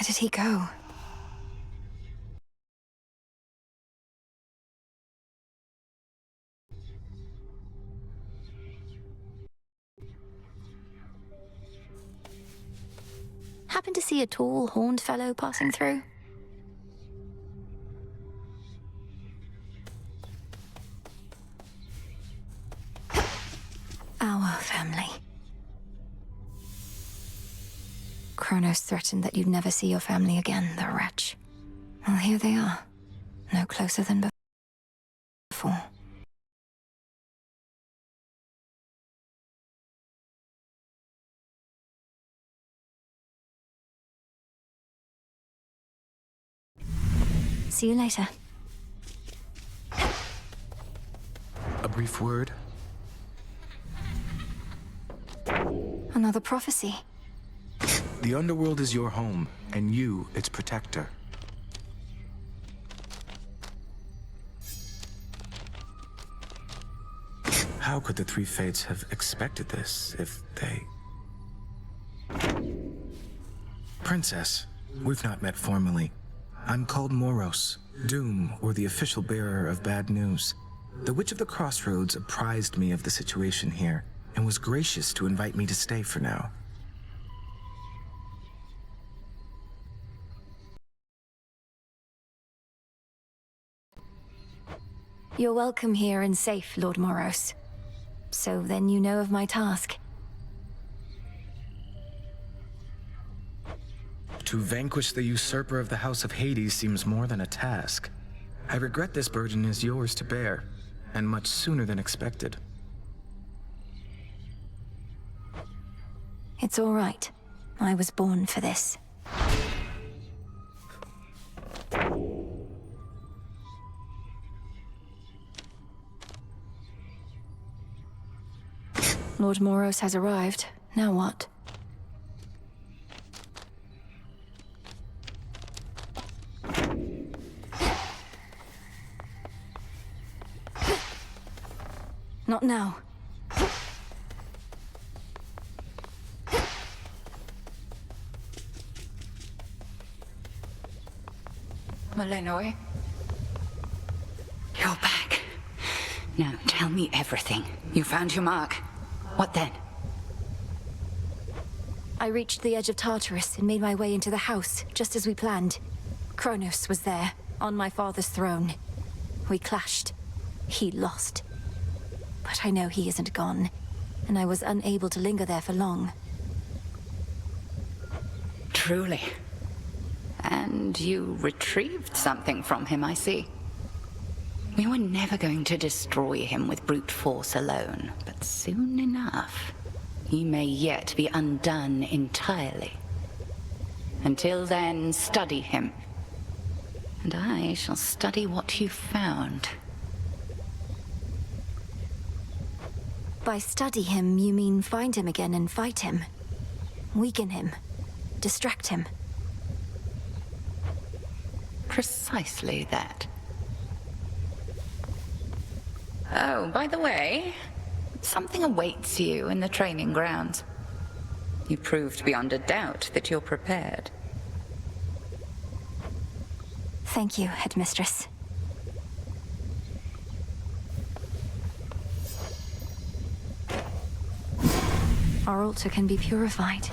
did he go? Happen to see a tall, horned fellow passing through? Our family. Kronos threatened that you'd never see your family again, the wretch. Well, here they are. No closer than before. See you later. A brief word? Another prophecy. The underworld is your home, and you, its protector. How could the three fates have expected this if they... Princess, we've not met formally. I'm called Moros, Doom, or the official bearer of bad news. The Witch of the Crossroads apprised me of the situation here, and was gracious to invite me to stay for now. You're welcome here and safe, Lord Moros. So then you know of my task. To vanquish the usurper of the House of Hades seems more than a task. I regret this burden is yours to bear, and much sooner than expected. It's all right. I was born for this. Lord Moros has arrived. Now what? Not now. Malenoy? You're back. Now tell me everything. You found your mark. What then? I reached the edge of Tartarus and made my way into the house, just as we planned. Kronos was there, on my father's throne. We clashed. He lost. But I know he isn't gone, and I was unable to linger there for long. Truly. And you retrieved something from him, I see. We were never going to destroy him with brute force alone, but soon enough, he may yet be undone entirely. Until then, study him. And I shall study what you found. By study him, you mean find him again and fight him? Weaken him? Distract him? Precisely that. Oh, by the way, something awaits you in the training grounds. You proved beyond a doubt that you're prepared. Thank you, Headmistress. Our altar can be purified.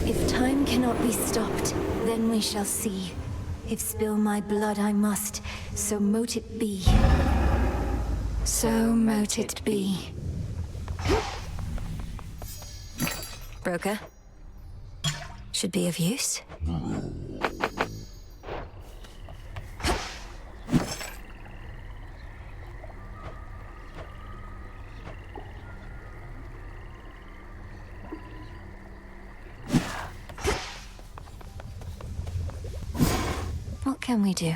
If time cannot be stopped, then we shall see. If spill my blood I must, so mote it be. So mote it be. Broker? Should be of use. What can we do?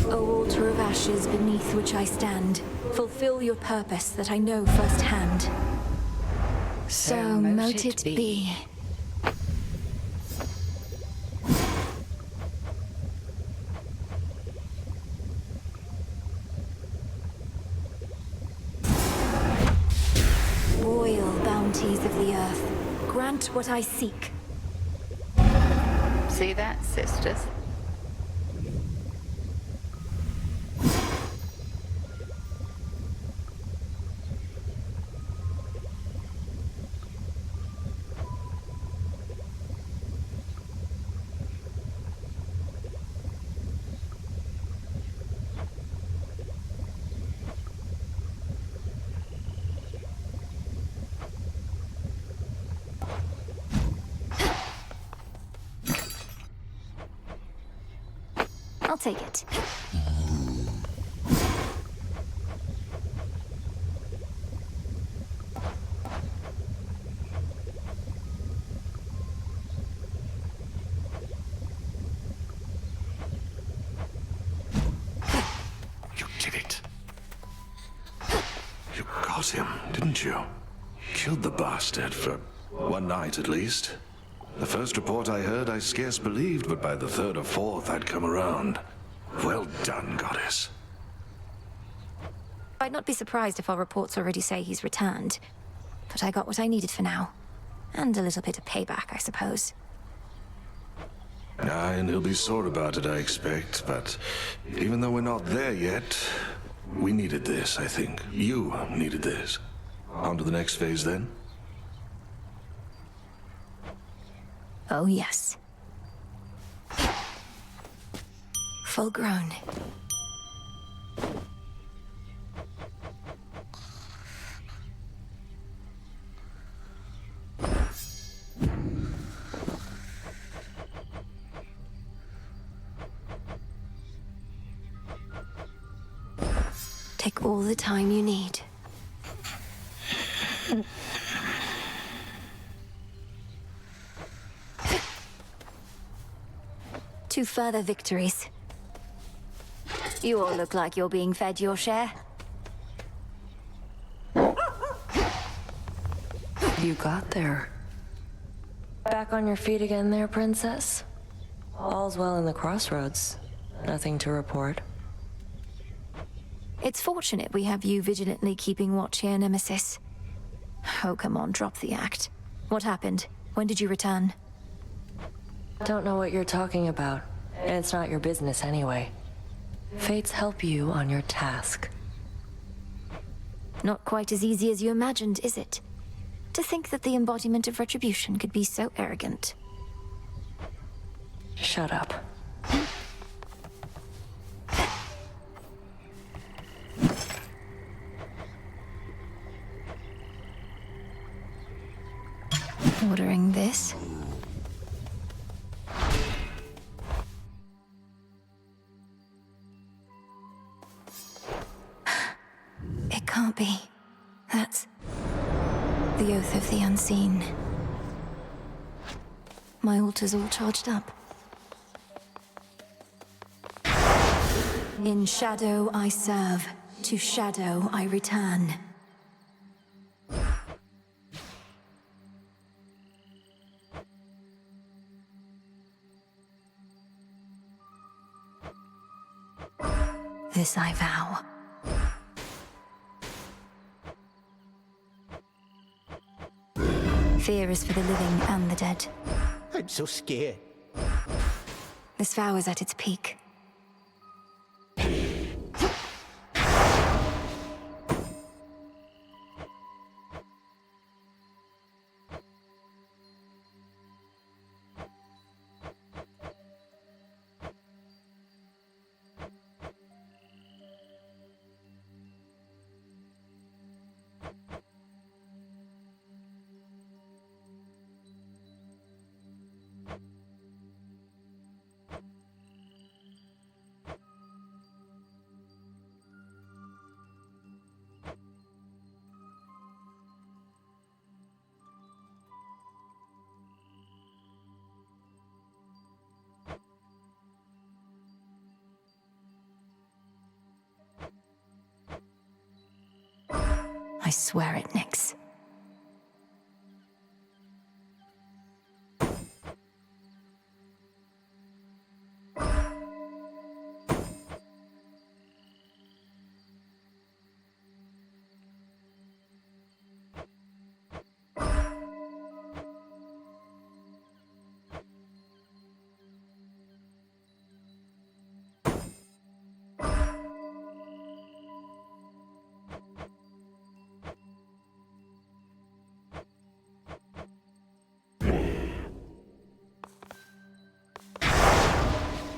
O altar of ashes beneath which I stand, fulfill your purpose that I know firsthand. So mote it be. Royal bounties of the earth, grant what I seek. See that, sisters? I'll take it. You did it. You got him, didn't you? Killed the bastard for one night at least. The first report I heard, I scarce believed, but by the third or fourth, I'd come around. Well done, goddess. I'd not be surprised if our reports already say he's returned. But I got what I needed for now. And a little bit of payback, I suppose. Aye, and he'll be sore about it, I expect. But even though we're not there yet, we needed this, I think. You needed this. On to the next phase, then? Oh, yes. Full grown. Take all the time you need. Two further victories. You all look like you're being fed your share. You got there. Back on your feet again there, Princess? All's well in the crossroads. Nothing to report. It's fortunate we have you vigilantly keeping watch here, Nemesis. Oh, come on, drop the act. What happened? When did you return? Don't know what you're talking about, and it's not your business anyway. Fates help you on your task. Not quite as easy as you imagined, is it? To think that the embodiment of retribution could be so arrogant. Shut up. Ordering this? It can't be. That's the Oath of the Unseen. My altar's all charged up. In shadow I serve, to shadow I return. This I vow. Fear is for the living and the dead. I'm so scared. This vow is at its peak. I swear it, Nix.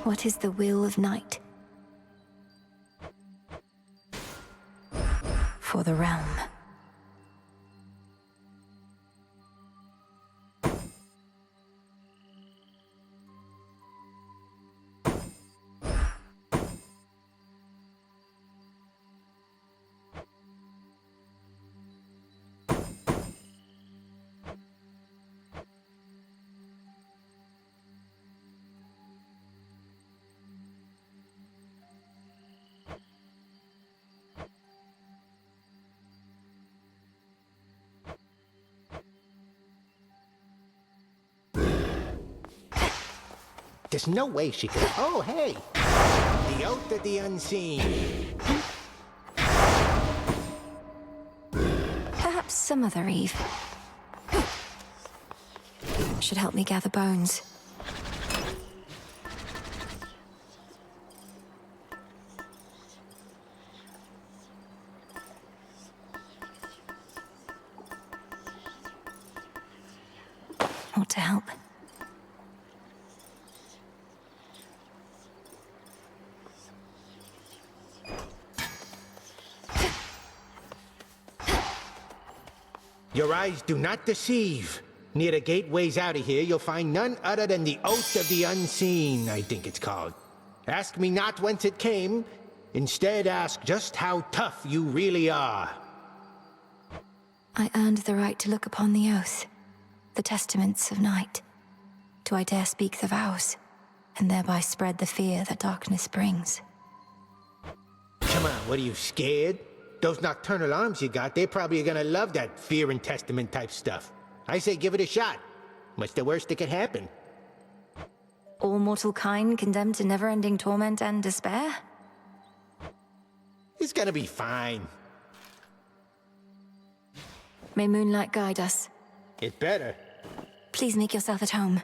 What is the will of night? For the realm. There's no way she could. Oh, hey! The Oath of the Unseen. Perhaps some other Eve should help me gather bones. Ought to help. Your eyes do not deceive. Near the gateways out of here, you'll find none other than the Oath of the Unseen, I think it's called. Ask me not whence it came. Instead, ask just how tough you really are. I earned the right to look upon the oath, the testaments of night. Do I dare speak the vows, and thereby spread the fear that darkness brings? Come on, what are you, scared? Those nocturnal arms you got, they're probably gonna love that fear and testament type stuff. I say give it a shot. What's the worst that could happen? All mortal kind condemned to never-ending torment and despair? It's gonna be fine. May moonlight guide us. It better. Please make yourself at home.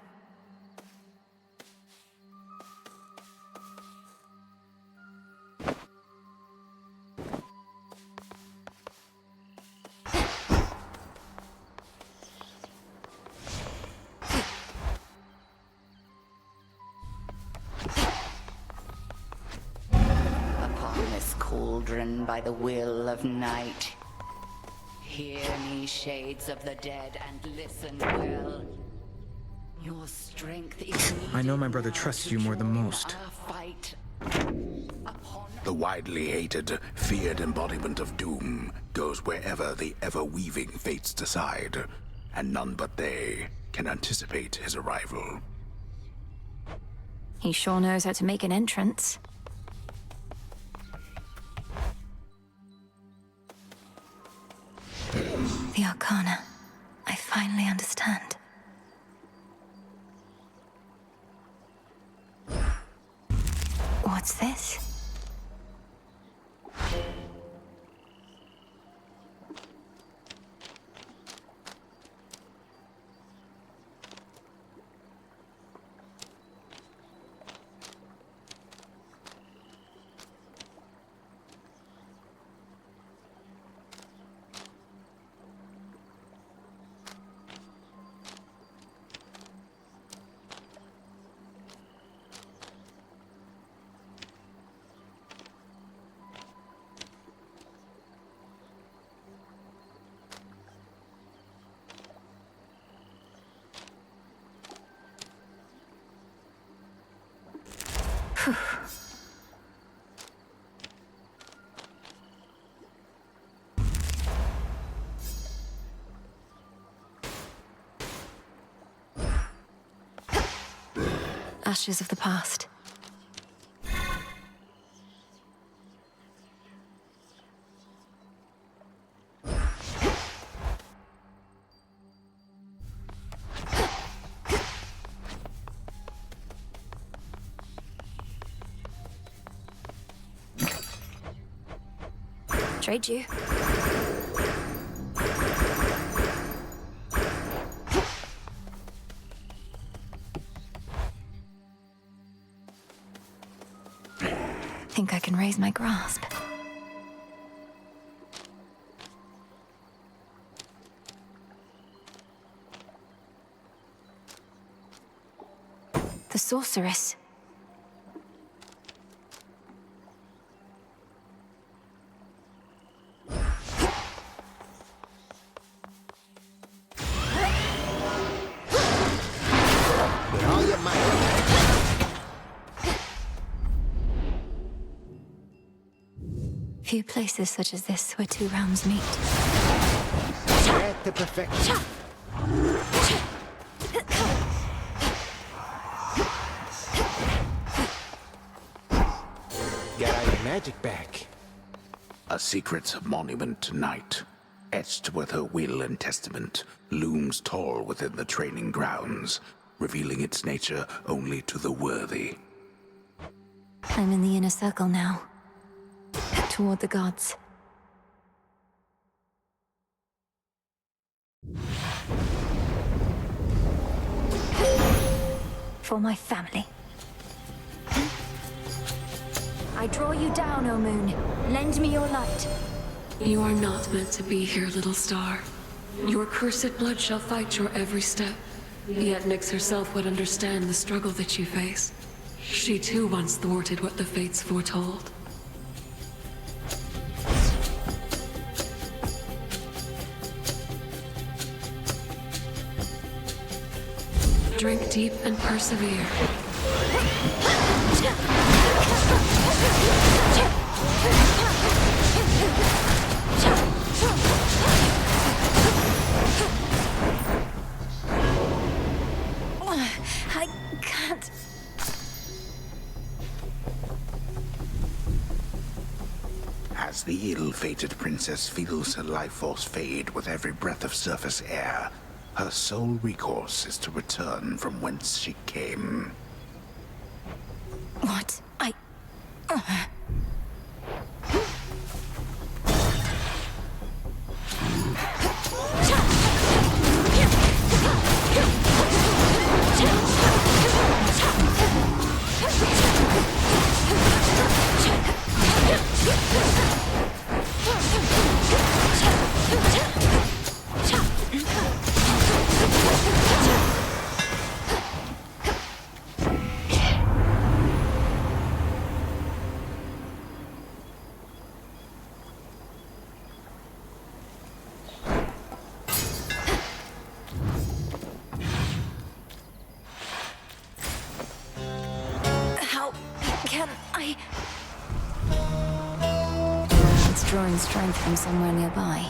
Upon this cauldron by the will of night, hear me, shades of the dead, and listen well. Your strength is needed. I know my brother now trusts to you more than join most. our fight. Upon The widely hated, feared embodiment of doom goes wherever the ever-weaving fates decide, and none but they can anticipate his arrival. He sure knows how to make an entrance. The Arcana. I finally understand. What's this? Ashes of the past. trade you. Think I can raise my grasp. The sorceress. With all your might. Few places such as this where two realms meet. Bred to perfection. Got all your magic back. A secret monument to night, etched with her will and testament, looms tall within the training grounds, revealing its nature only to the worthy. I'm in the inner circle now. Toward the gods. For my family. I draw you down, O moon. Lend me your light. You are not meant to be here, little star. Your cursed blood shall fight your every step. Yet Nyx herself would understand the struggle that you face. She too once thwarted what the fates foretold. Drink deep and persevere. I can't. As the ill-fated princess feels her life force fade with every breath of surface air, her sole recourse is to return from whence she came. What? How can I? It's drawing strength from somewhere nearby.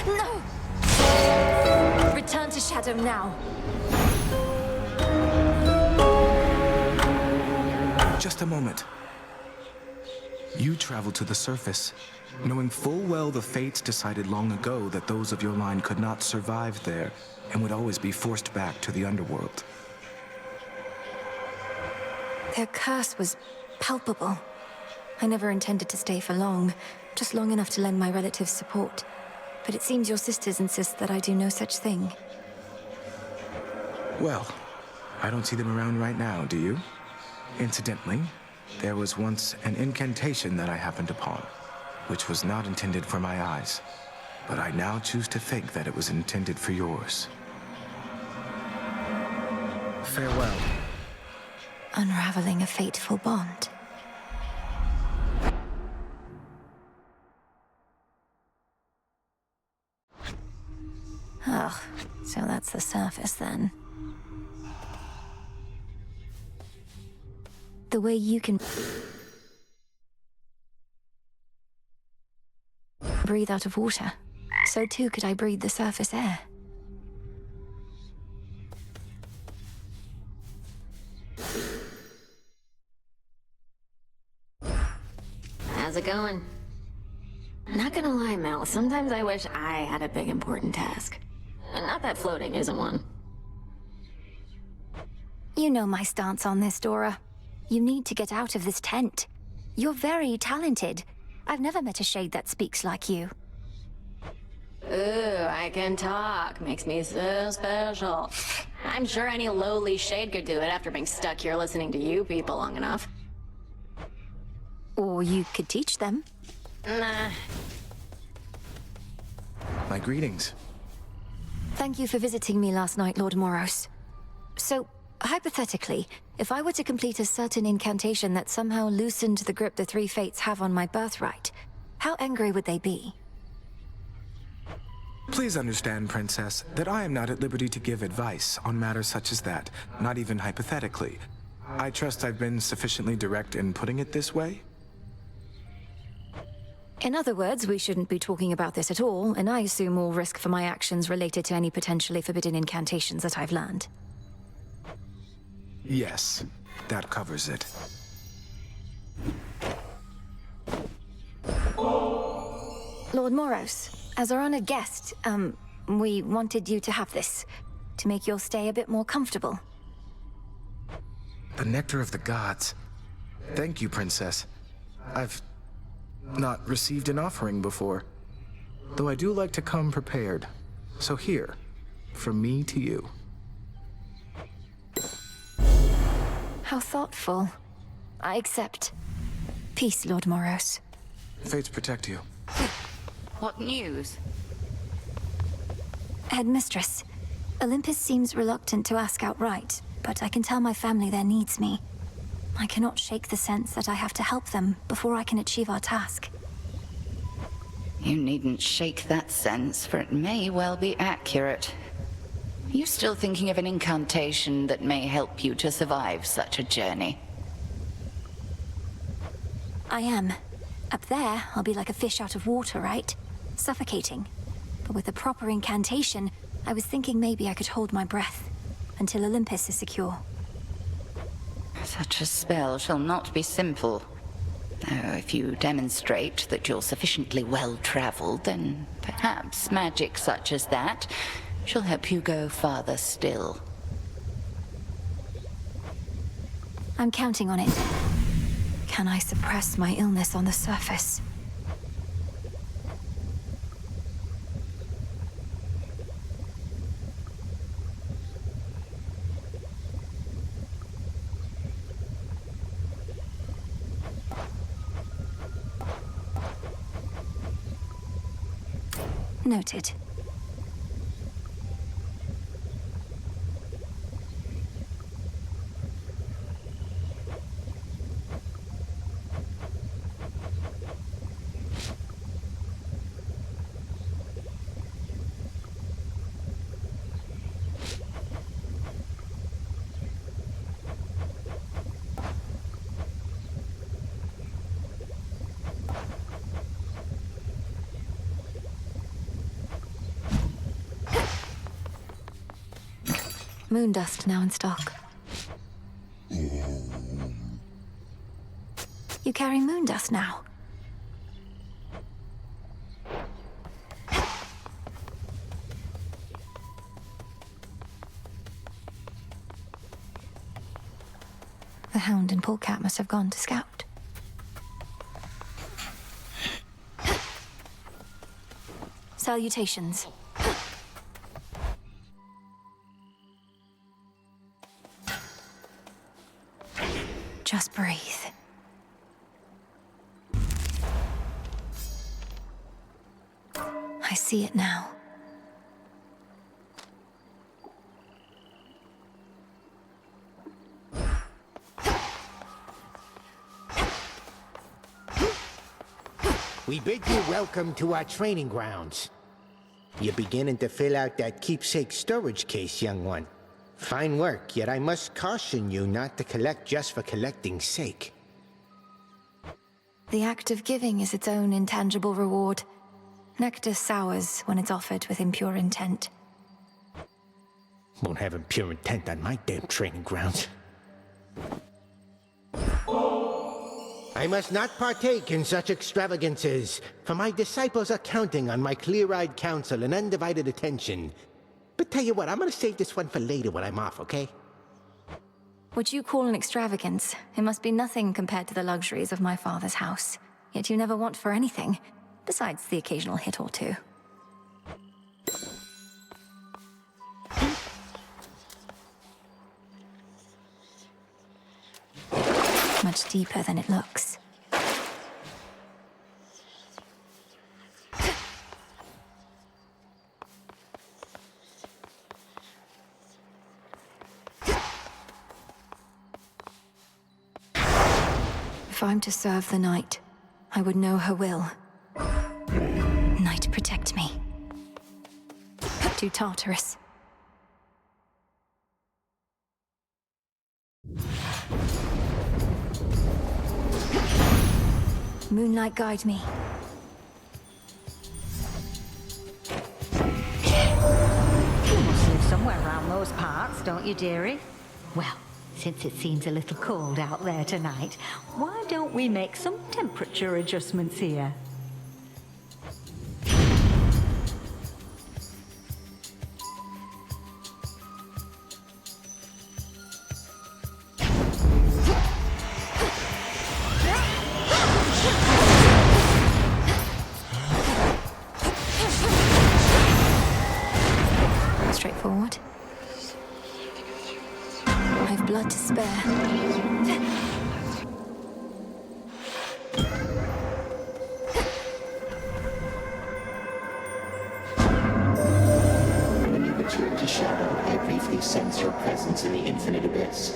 No! Return to Shadow now. Just a moment. You traveled to the surface, knowing full well the fates decided long ago that those of your line could not survive there and would always be forced back to the underworld. Their curse was palpable. I never intended to stay for long, just long enough to lend my relatives support. But it seems your sisters insist that I do no such thing. Well, I don't see them around right now, do you? Incidentally, there was once an incantation that I happened upon, which was not intended for my eyes, but I now choose to think that it was intended for yours. Farewell. Unraveling a fateful bond. Oh, so that's the surface then. The way you can breathe out of water, so too could I breathe the surface air. How's it going? Not gonna lie, Mel, sometimes I wish I had a big important task. And not that floating isn't one. You know my stance on this, Dora. You need to get out of this tent. You're very talented. I've never met a shade that speaks like you. Ooh, I can talk. Makes me so special. I'm sure any lowly shade could do it after being stuck here listening to you people long enough. Or you could teach them. Nah. My greetings. Thank you for visiting me last night, Lord Moros. So, hypothetically, if I were to complete a certain incantation that somehow loosened the grip the three fates have on my birthright, how angry would they be? Please understand, Princess, that I am not at liberty to give advice on matters such as that, not even hypothetically. I trust I've been sufficiently direct in putting it this way? In other words, we shouldn't be talking about this at all, and I assume all risk for my actions related to any potentially forbidden incantations that I've learned. Yes, that covers it. Lord Moros, as our honored guest, we wanted you to have this, to make your stay a bit more comfortable. The nectar of the gods. Thank you, Princess. I've not received an offering before, though I do like to come prepared. So here, from me to you. How thoughtful. I accept. Peace, Lord Moros. Fates protect you. What news? Headmistress, Olympus seems reluctant to ask outright, but I can tell my family there needs me. I cannot shake the sense that I have to help them before I can achieve our task. You needn't shake that sense, for it may well be accurate. Are you still thinking of an incantation that may help you to survive such a journey? I am. Up there, I'll be like a fish out of water, right? Suffocating. But with a proper incantation, I was thinking maybe I could hold my breath until Olympus is secure. Such a spell shall not be simple. Though if you demonstrate that you're sufficiently well-traveled, then perhaps magic such as that shall help you go farther still. I'm counting on it. Can I suppress my illness on the surface? Noted. Moondust now in stock. You carry moondust now? The Hound and Polecat must have gone to scout. Salutations. Just breathe. I see it now. We bid you welcome to our training grounds. You're beginning to fill out that keepsake storage case, young one. Fine work, yet I must caution you not to collect just for collecting's sake. The act of giving is its own intangible reward. Nectar sours when it's offered with impure intent. Won't have impure intent on my damn training grounds. I must not partake in such extravagances, for my disciples are counting on my clear-eyed counsel and undivided attention. But tell you what, I'm gonna save this one for later when I'm off, okay? What you call an extravagance, it must be nothing compared to the luxuries of my father's house. Yet you never want for anything, besides the occasional hit or two. Much deeper than it looks. If I'm to serve the night, I would know her will. Night, protect me. To Tartarus. Moonlight, guide me. You must live somewhere around those parts, don't you, dearie? Well, since it seems a little cold out there tonight, why don't we make some temperature adjustments here? Straightforward. I've blood to spare. When you return to Shadow, I briefly sense your presence in the infinite abyss.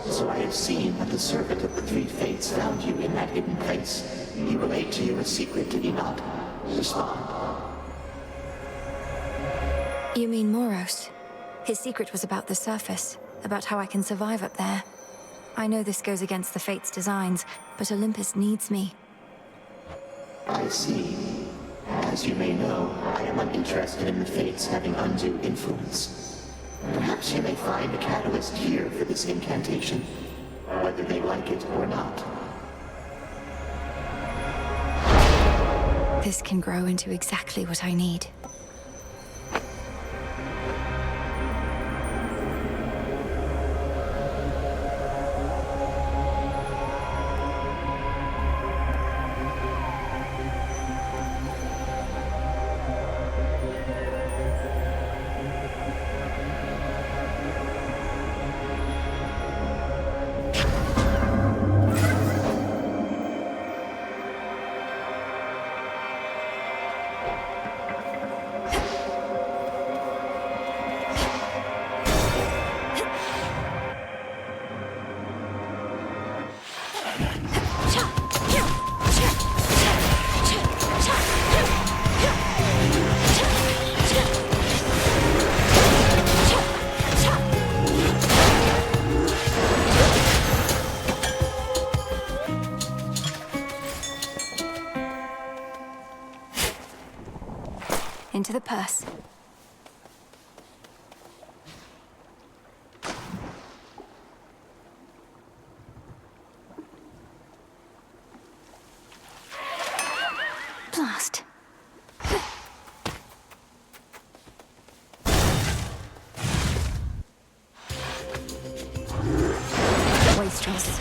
So I have seen that the servant of the three fates found you in that hidden place. He relayed to you a secret, did he not? Respond. You mean Moros? His secret was about the surface, about how I can survive up there. I know this goes against the Fates' designs, but Olympus needs me. I see. As you may know, I am uninterested in the Fates having undue influence. Perhaps you may find a catalyst here for this incantation, whether they like it or not. This can grow into exactly what I need. Into the purse. Blast. Wastrels.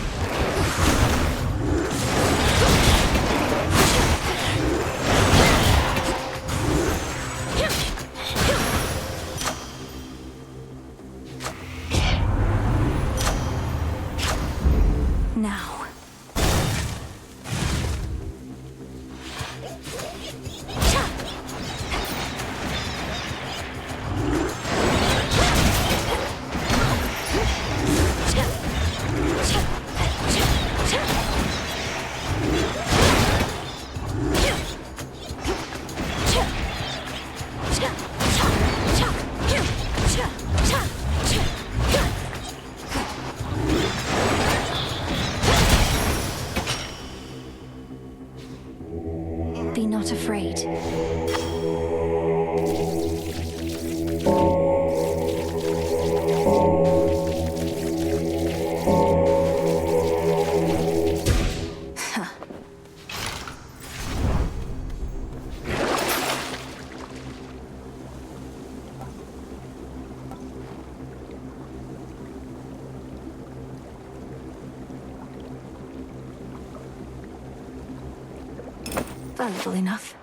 Valuable enough.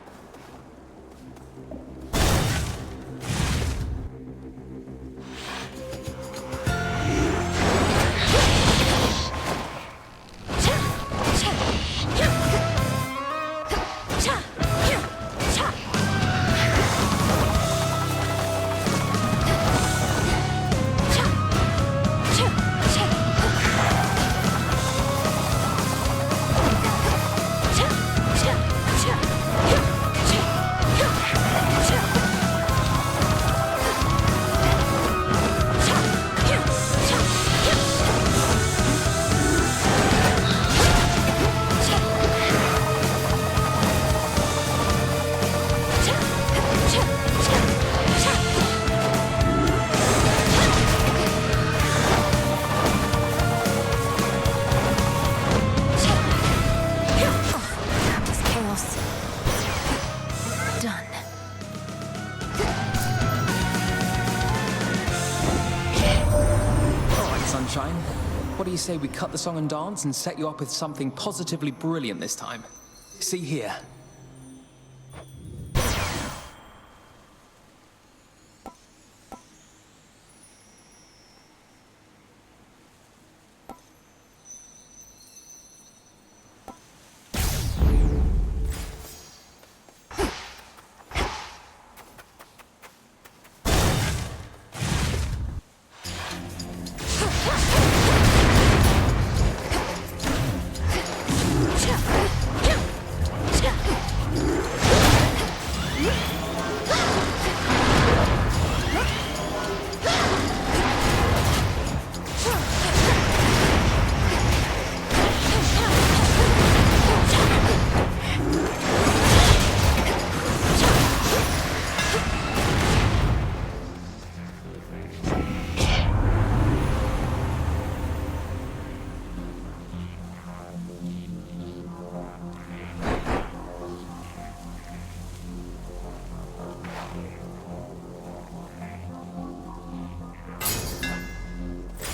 What do you say we cut the song and dance and set you up with something positively brilliant this time? See here.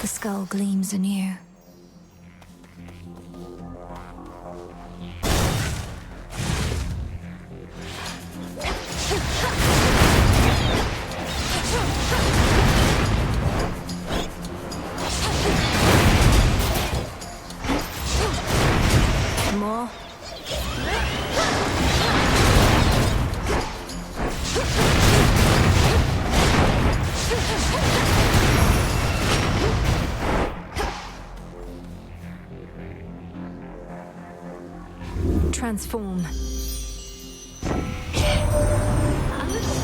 The skull gleams anew. More. Transform.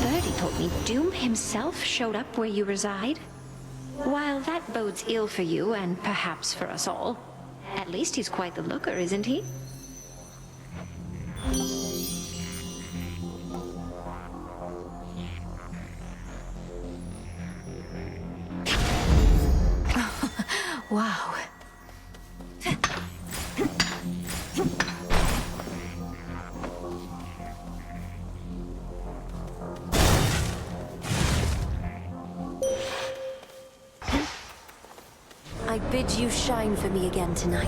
Birdie told me Doom himself showed up where you reside. While that bodes ill for you, and perhaps for us all, at least he's quite the looker, isn't he? Wow. I bid you shine for me again tonight.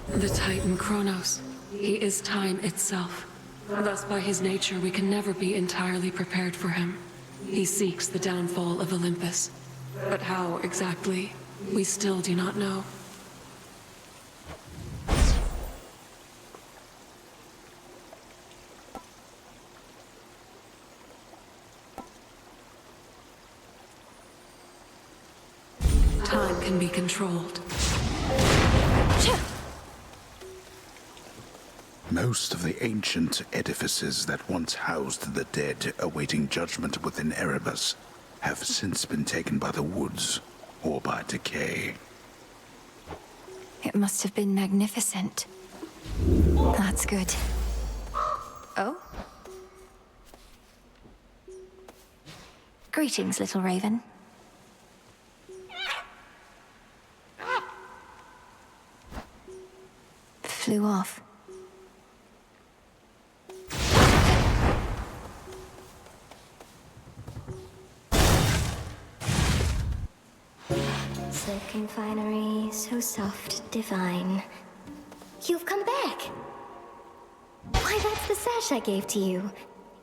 The Titan Kronos. He is time itself. Thus, by his nature, we can never be entirely prepared for him. He seeks the downfall of Olympus. But how exactly, we still do not know. Time can be controlled. Most of the ancient edifices that once housed the dead awaiting judgment within Erebus have since been taken by the woods or by decay. It must have been magnificent. That's good. Oh? Greetings, little raven. Flew off. Silken finery, so soft, divine. You've come back! What? Why, that's the sash I gave to you.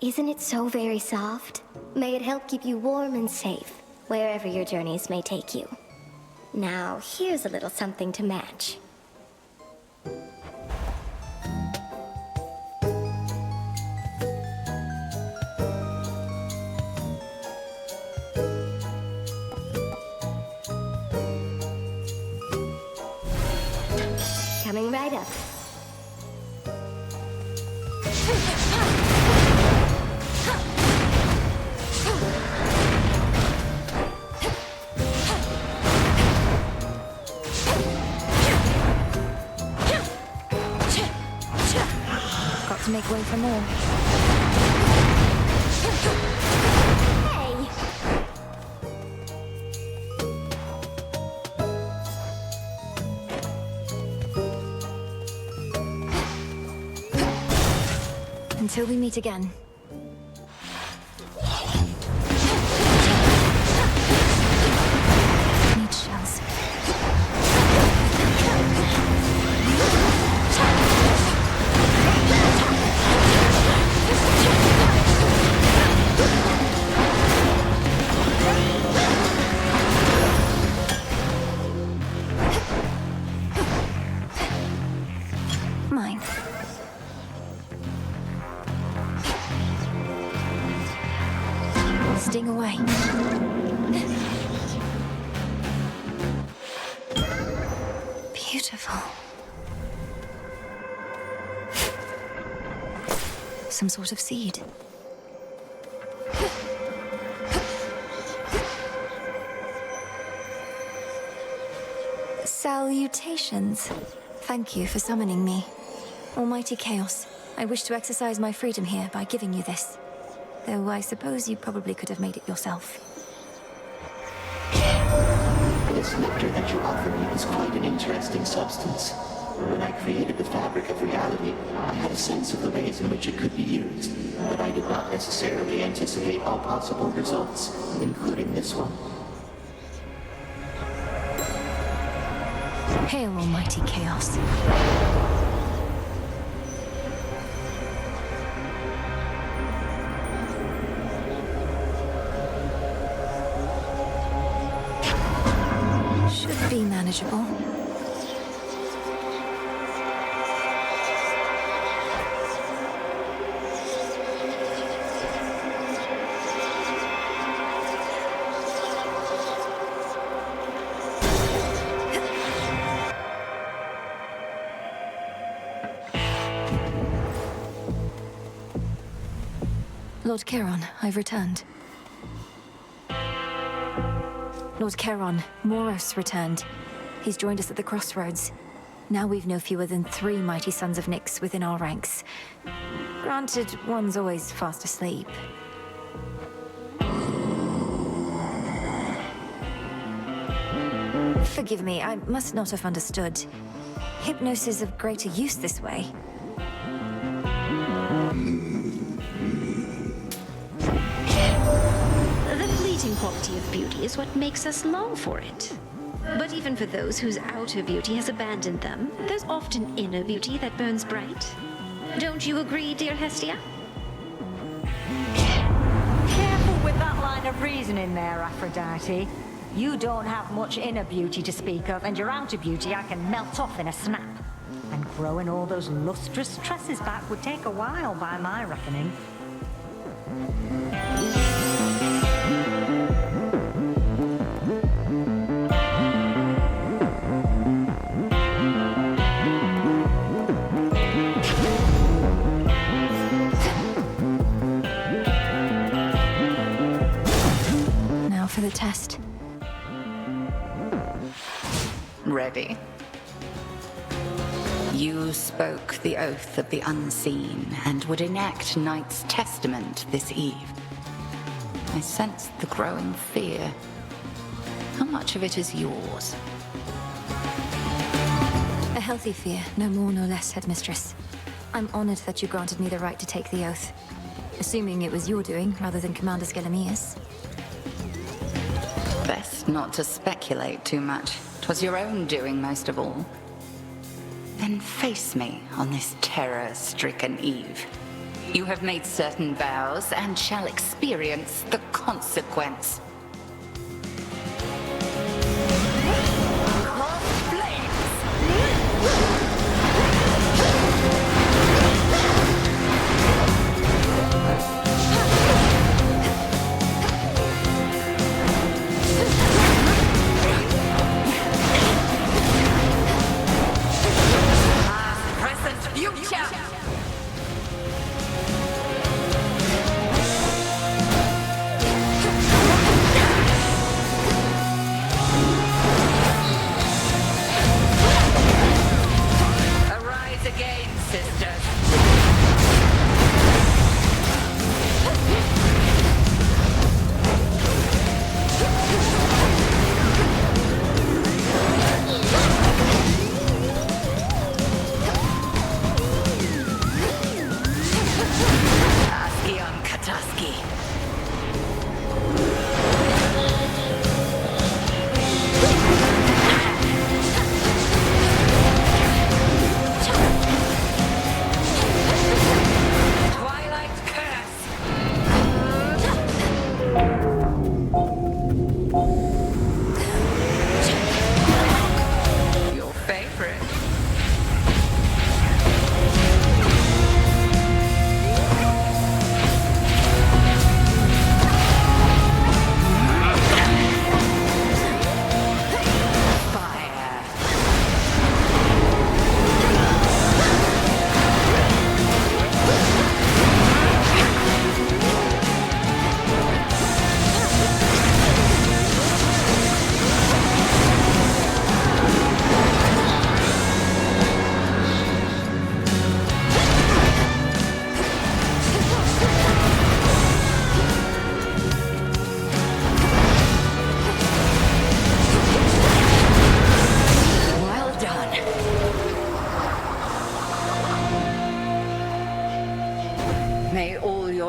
Isn't it so very soft? May it help keep you warm and safe, wherever your journeys may take you. Now, here's a little something to match. Coming right up. Got to make way for more. Hey! Until we meet again. Need shells. Mine. Sting away. Beautiful. Some sort of seed. Salutations. Thank you for summoning me. Almighty Chaos, I wish to exercise my freedom here by giving you this. Though I suppose you probably could have made it yourself. This nectar that you offer me is quite an interesting substance. When I created the fabric of reality, I had a sense of the ways in which it could be used, but I did not necessarily anticipate all possible results, including this one. Hail, Almighty Chaos. Should be manageable. Lord Charon, I've returned. Lord Charon, Moros returned. He's joined us at the crossroads. Now we've no fewer than 3 mighty sons of Nyx within our ranks. Granted, one's always fast asleep. Forgive me, I must not have understood. Hypnosis of greater use this way. The fleeting quality of beauty is what makes us long for it. But even for those whose outer beauty has abandoned them, there's often inner beauty that burns bright. Don't you agree, dear Hestia? Careful with that line of reasoning there, Aphrodite. You don't have much inner beauty to speak of, and your outer beauty I can melt off in a snap. And growing all those lustrous tresses back would take a while, by my reckoning. Now for the test. Ready? You spoke the oath of the unseen and would enact Knight's testament this eve. I sensed the growing fear. How much of it is yours? A healthy fear, no more no less, Headmistress. I'm honored that you granted me the right to take the oath. Assuming it was your doing, rather than Commander Skelemia's. Best not to speculate too much. 'Twas your own doing most of all. Then face me on this terror-stricken eve. You have made certain vows and shall experience the consequence.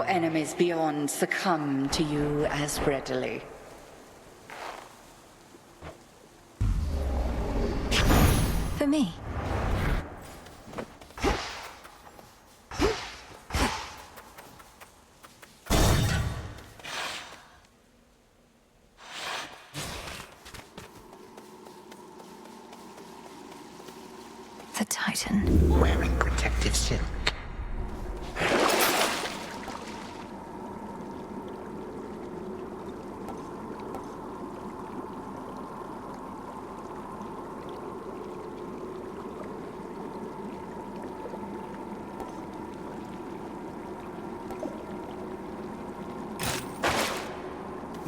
Enemies beyond succumb to you as readily. For me. The Titan. Wearing protective silk.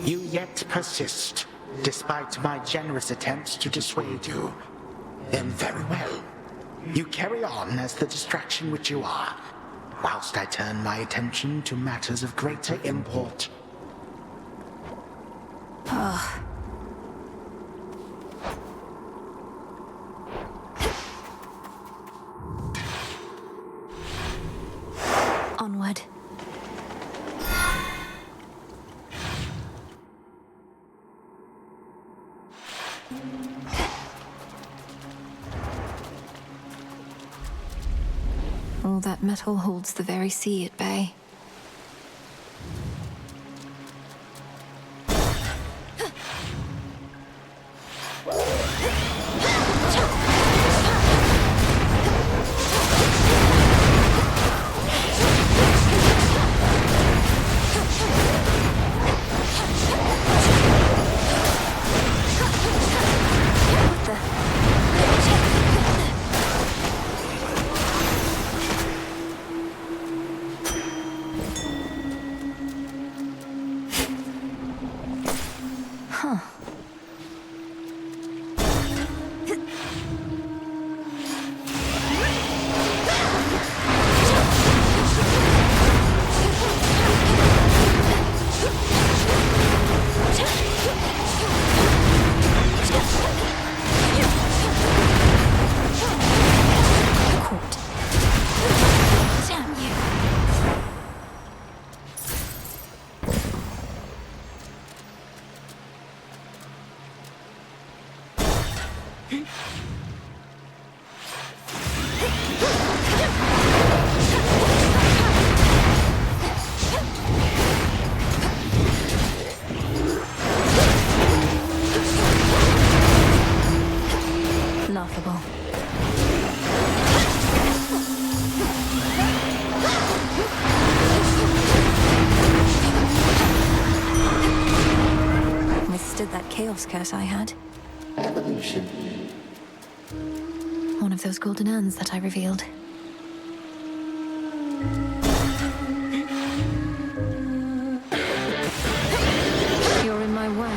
You yet persist, despite my generous attempts to dissuade you. Then very well. You carry on as the distraction which you are, whilst I turn my attention to matters of greater import. Onward. All that metal holds the very sea at bay. Chaos curse I had. Evolution. One of those golden urns that I revealed. You're in my way.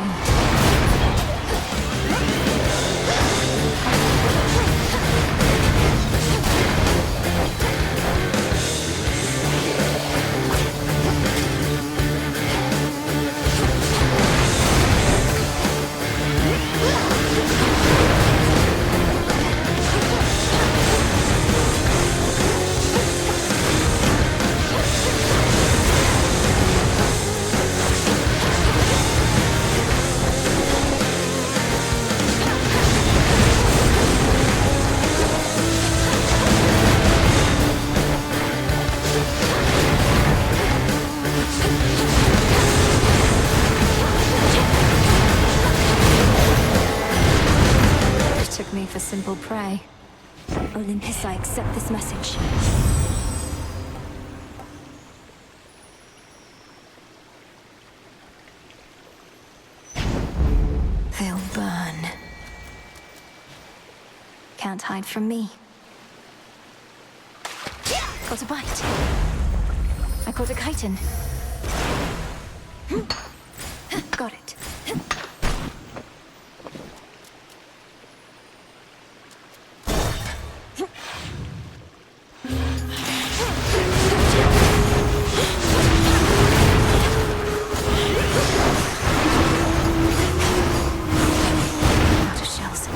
Took me for simple prey. Olympus, I accept this message. They'll burn. Can't hide from me. Got a bite. I caught a chitin. Got it. Out of shells.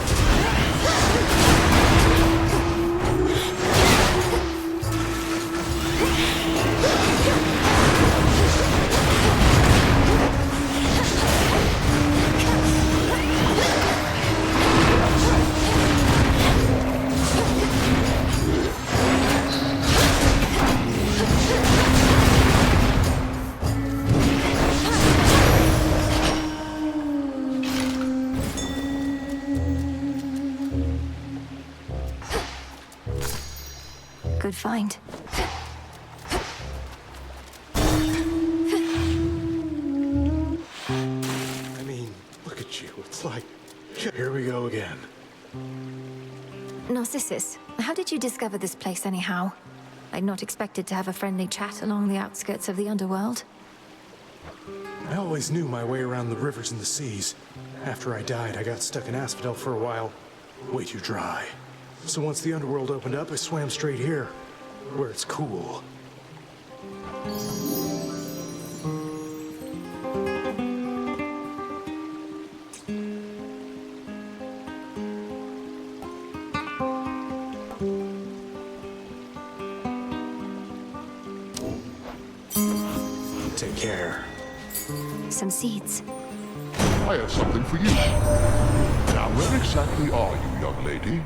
Good find. I mean, look at you. It's like, here we go again. Narcissus, how did you discover this place anyhow? I'd not expected to have a friendly chat along the outskirts of the underworld. I always knew my way around the rivers and the seas. After I died, I got stuck in Asphodel for a while. Way too dry. So once the underworld opened up, I swam straight here, where it's cool. Take care. Some seeds. I have something for you. Now, where exactly are you, young lady?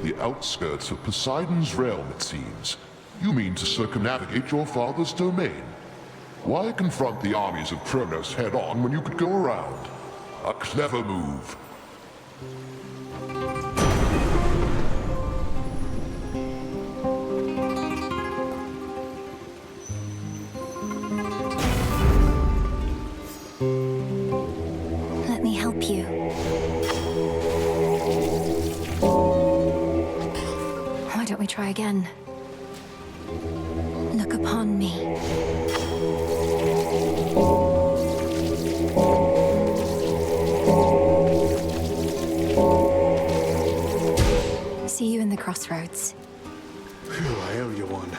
The outskirts of Poseidon's realm, it seems. You mean to circumnavigate your father's domain. Why confront the armies of Kronos head-on when you could go around? A clever move. Let me help you. Why don't we try again? Look upon me. See you in the crossroads. Phew, I owe you one.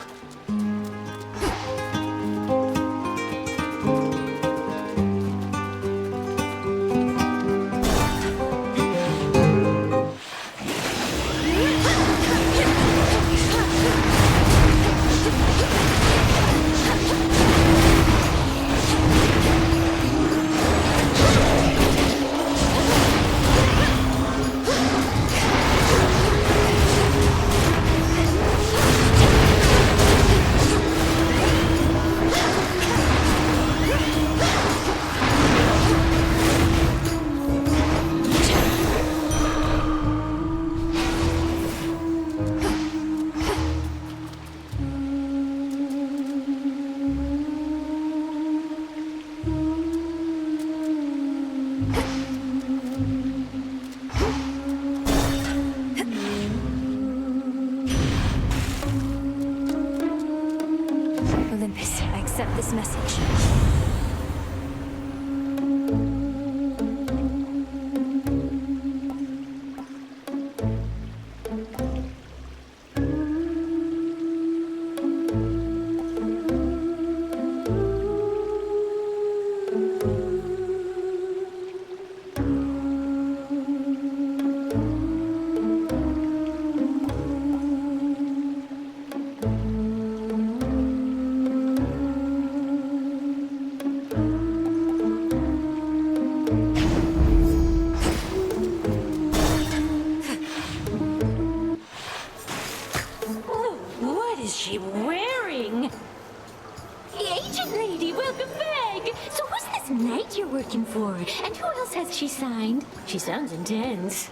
knight you're working for. And who else has she signed? She sounds intense.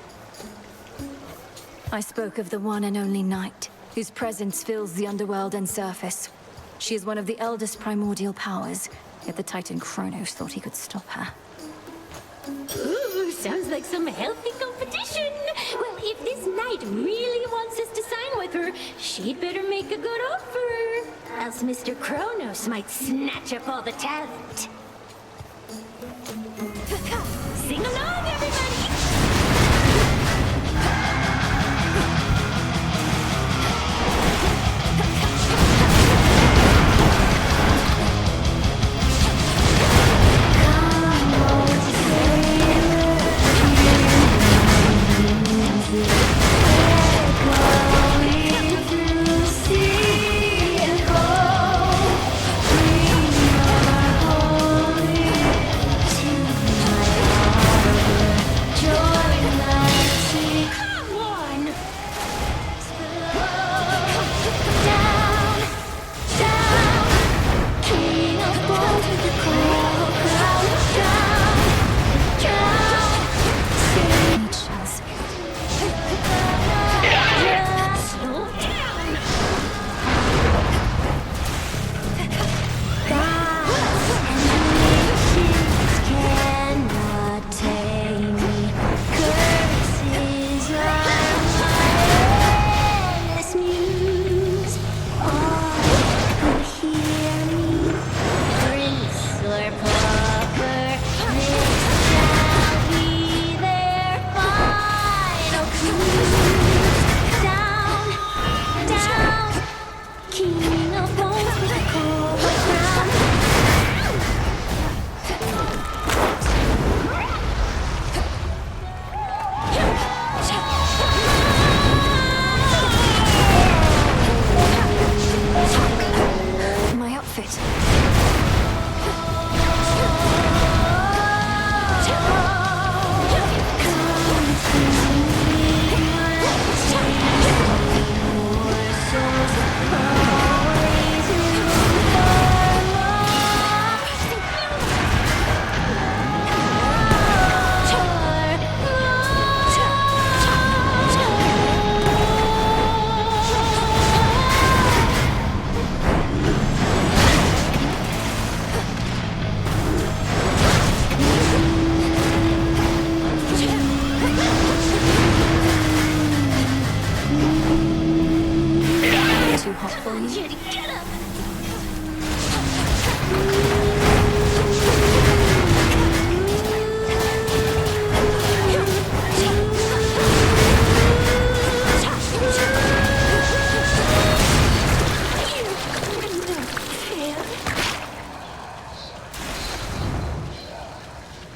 I spoke of the one and only Night, whose presence fills the underworld and surface. She is one of the eldest primordial powers, yet the Titan Kronos thought he could stop her. Ooh, sounds like some healthy competition. Well, if this knight really wants us to sign with her, she'd better make a good offer. Else Mr. Kronos might snatch up all the talent. Sing along, everybody!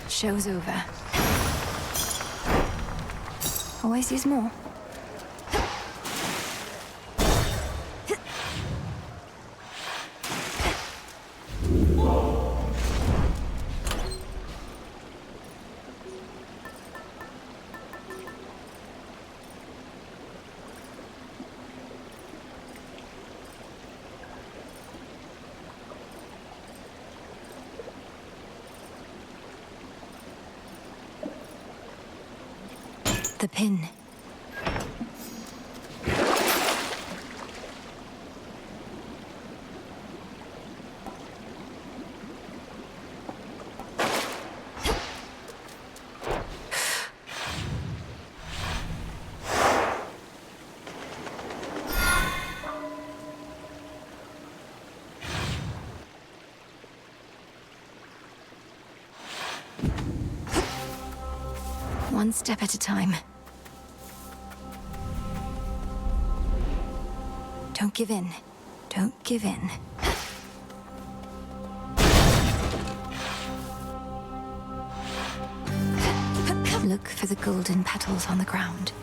Show's over. Always use more. The pin. One step at a time. Don't give in. Don't give in. Look for the golden petals on the ground.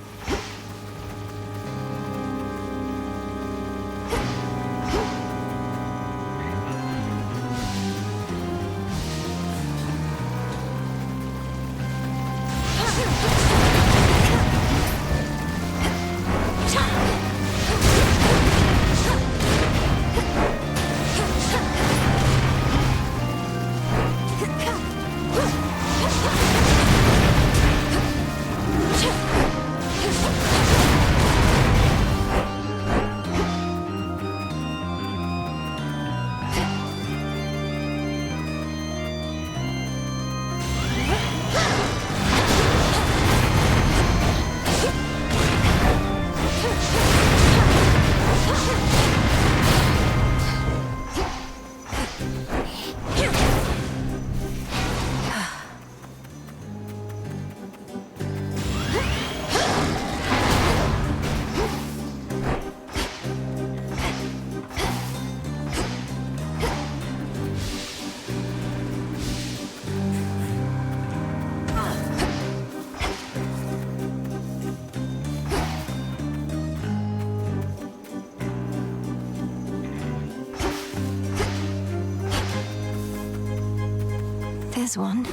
There's one.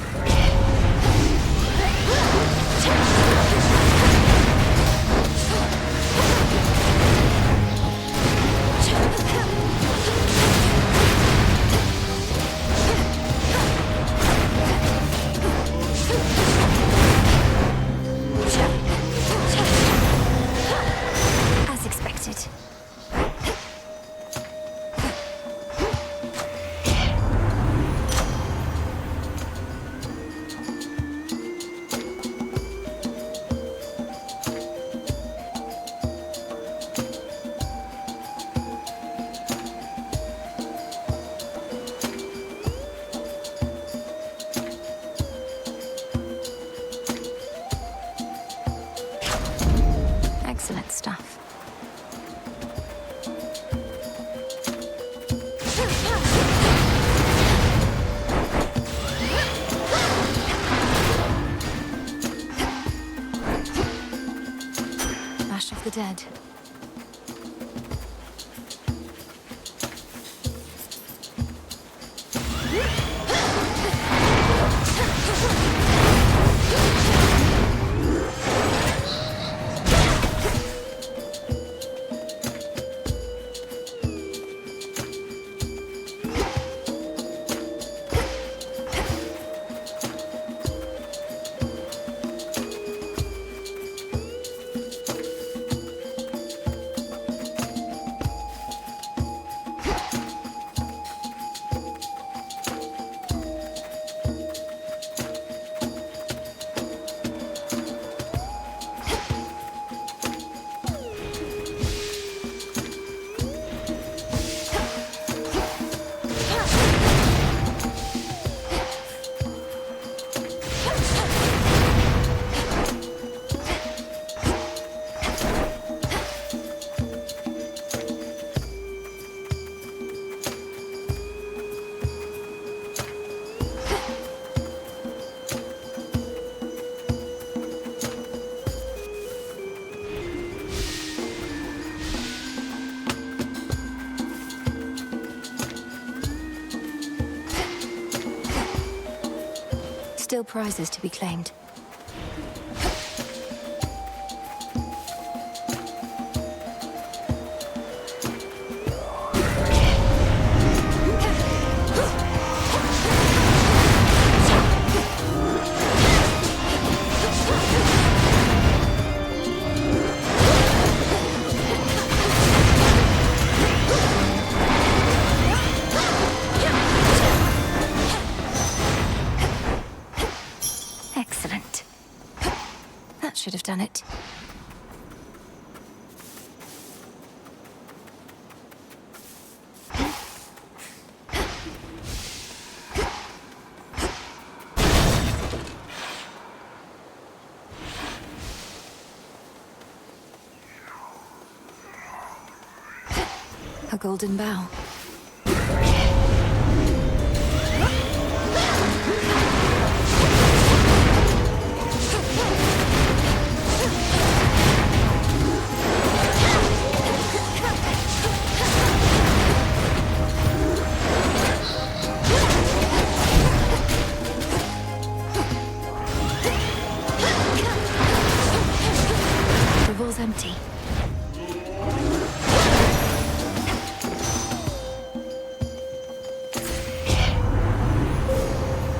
As expected. Excellent stuff. Ash of the Dead. Still prizes to be claimed. Excellent. That should have done it. A golden bough. The vault's empty.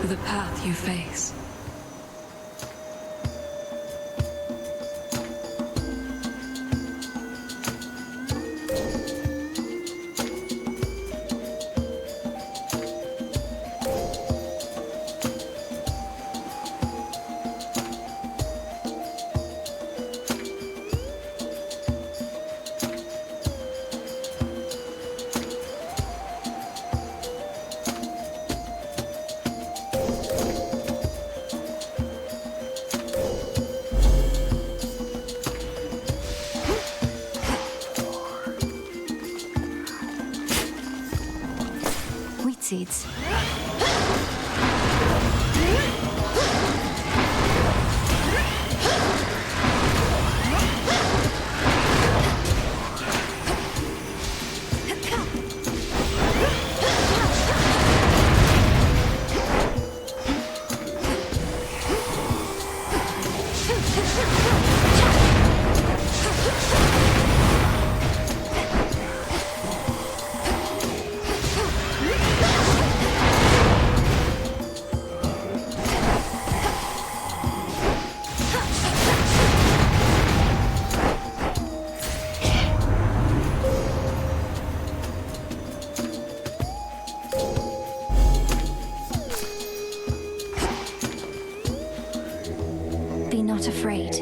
The path you face. Seeds. Be not afraid.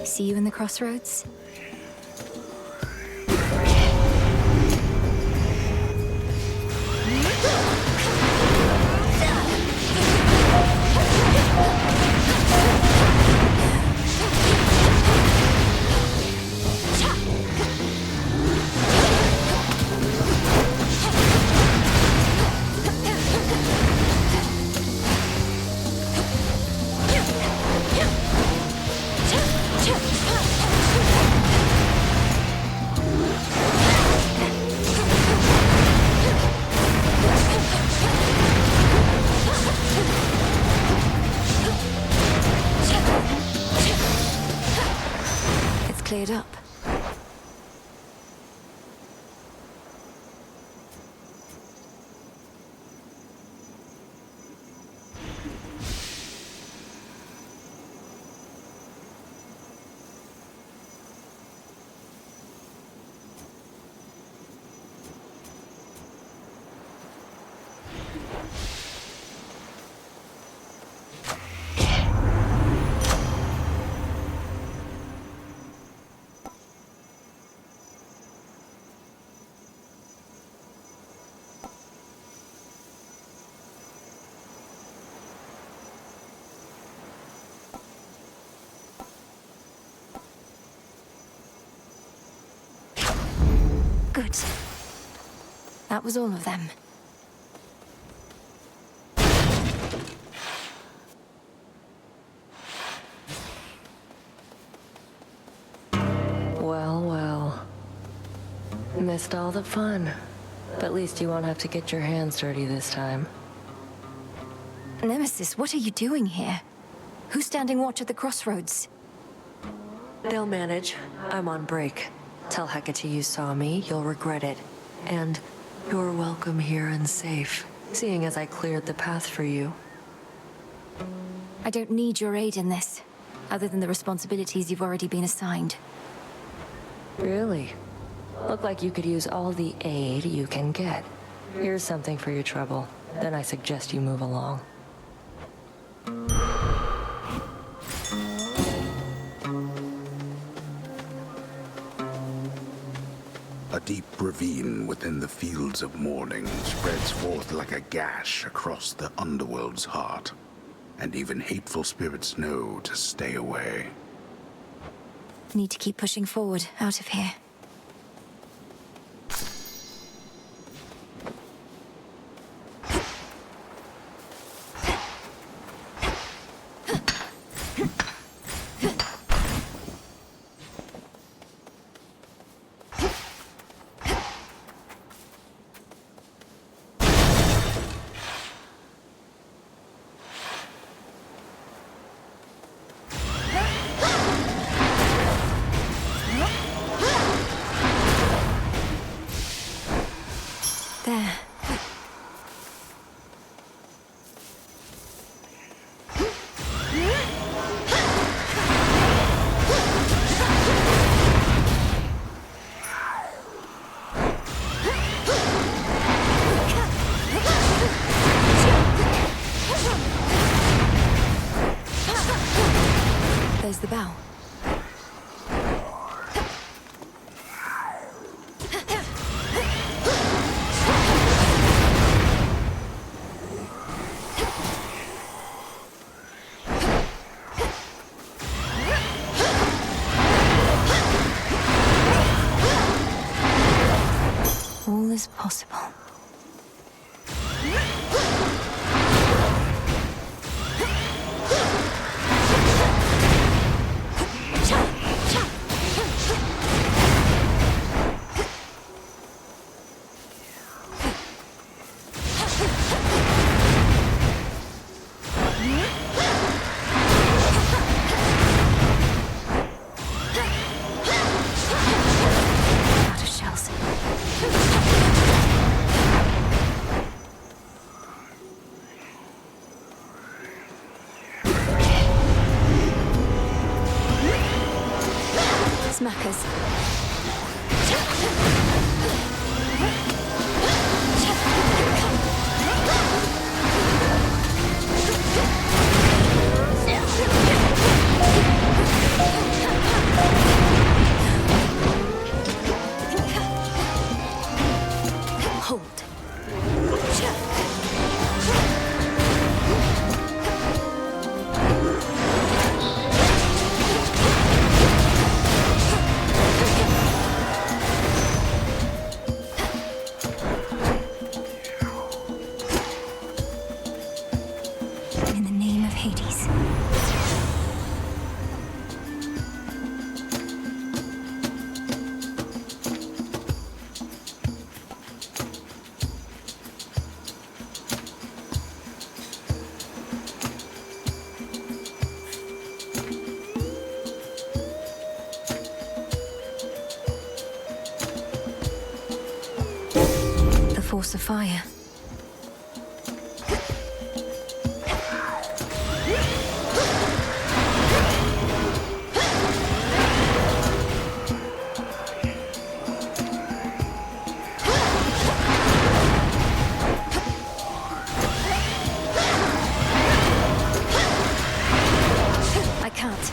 See you in the crossroads? Cleared up. Good. That was all of them. Well, well. Missed all the fun. But at least you won't have to get your hands dirty this time. Nemesis, what are you doing here? Who's standing watch at the crossroads? They'll manage. I'm on break. Tell Hecate you saw me, you'll regret it. And you're welcome here and safe, seeing as I cleared the path for you. I don't need your aid in this, other than the responsibilities you've already been assigned. Really? Look like you could use all the aid you can get. Here's something for your trouble. Then I suggest you move along. A deep ravine within the fields of morning spreads forth like a gash across the underworld's heart, and even hateful spirits know to stay away. Need to keep pushing forward, out of here. There. There's the bow. All is possible. Out of shells. Smackers. force of fire. I can't.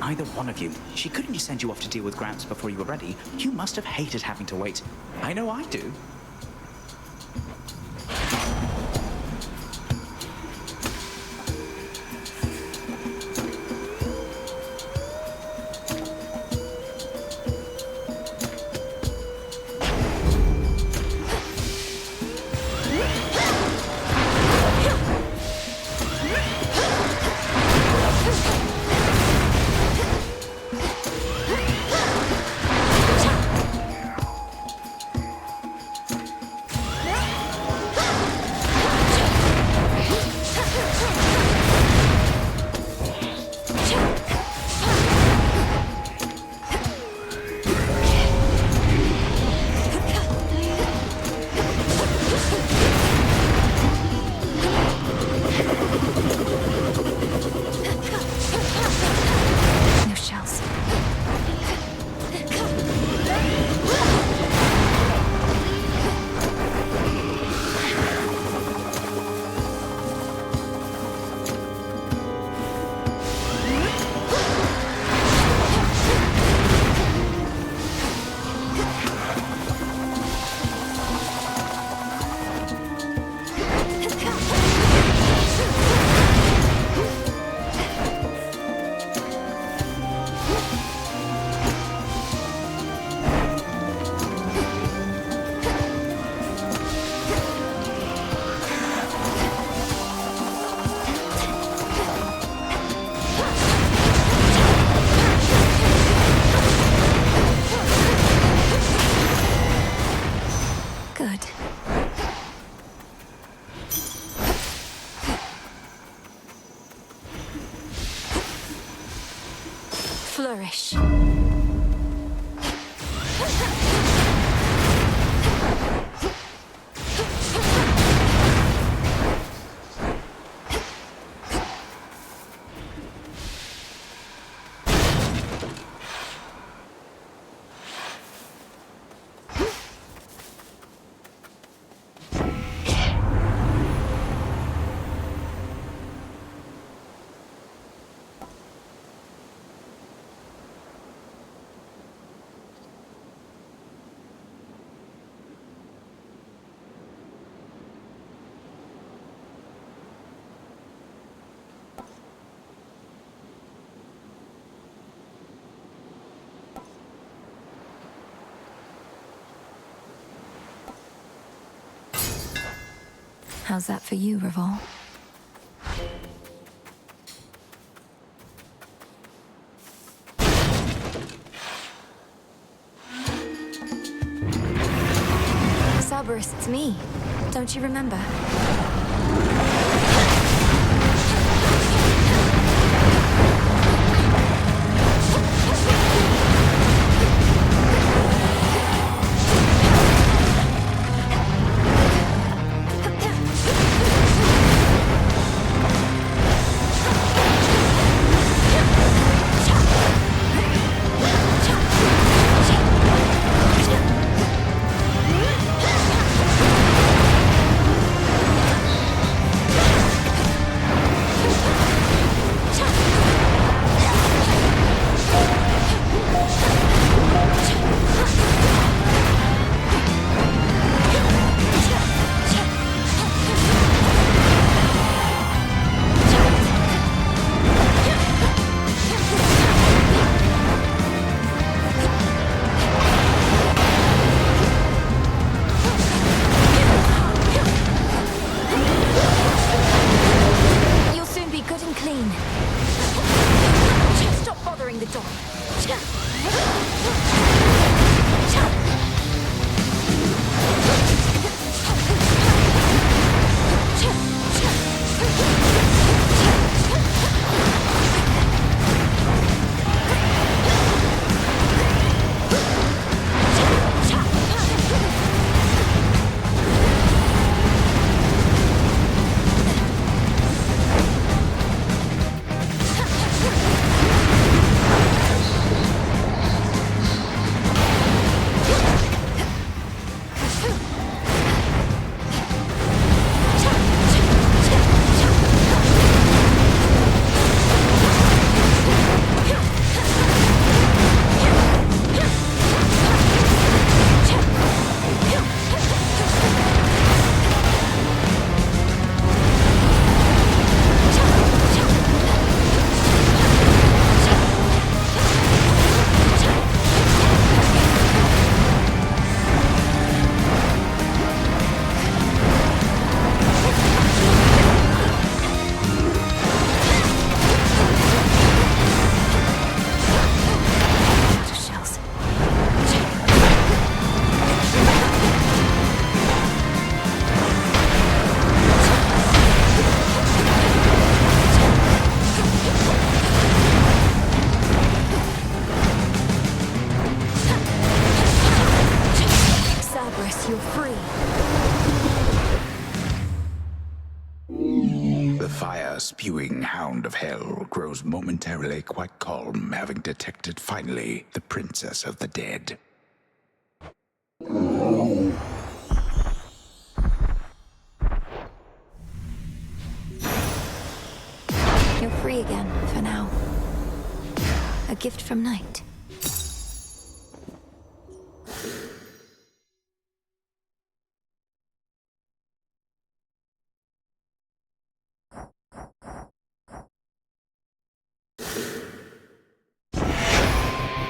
Either one of you. She couldn't just send you off to deal with Gramps before you were ready. You must have hated having to wait. I know I do. Flourish. How's that for you, Revol? Cerberus, it's me. Don't you remember? spewing hound of hell grows momentarily quite calm, having detected finally the princess of the dead. You're free again, for now. A gift from Night.